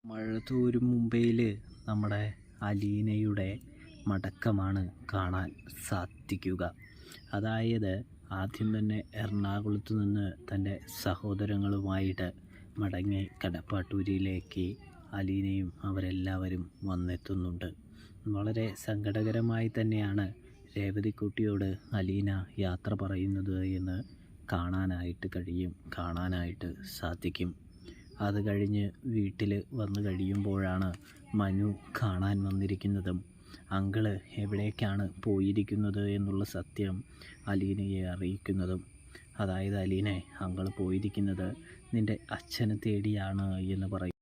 മഴതോരും മുംബൈയിൽ നമ്മുടെ അലീനയുടെ മടക്കമാണ് കാണാൻ സാധിക്കുക. അതായത് ആദ്യം തന്നെ എറണാകുളത്ത് നിന്ന് തൻ്റെ സഹോദരങ്ങളുമായിട്ട് മടങ്ങി കടപ്പാട്ടൂരിലേക്ക് അലീനയും അവരെല്ലാവരും വന്നെത്തുന്നുണ്ട്. വളരെ സങ്കടകരമായി തന്നെയാണ് രേവതിക്കുട്ടിയോട് അലീന യാത്ര പറയുന്നത് എന്ന് കാണാനായിട്ട് സാധിക്കും. അത് കഴിഞ്ഞ് വീട്ടിൽ വന്നു കഴിയുമ്പോഴാണ് മനു കാണാൻ വന്നിരിക്കുന്നതും അങ്കിള് എവിടേക്കാണ് പോയിരിക്കുന്നത് എന്നുള്ള സത്യം അലീനയെ അറിയിക്കുന്നതും. അതായത് അലീനെ, അങ്കിള് പോയിരിക്കുന്നത് നിൻ്റെ അച്ഛനെ തേടിയാണ് എന്ന് പറയും.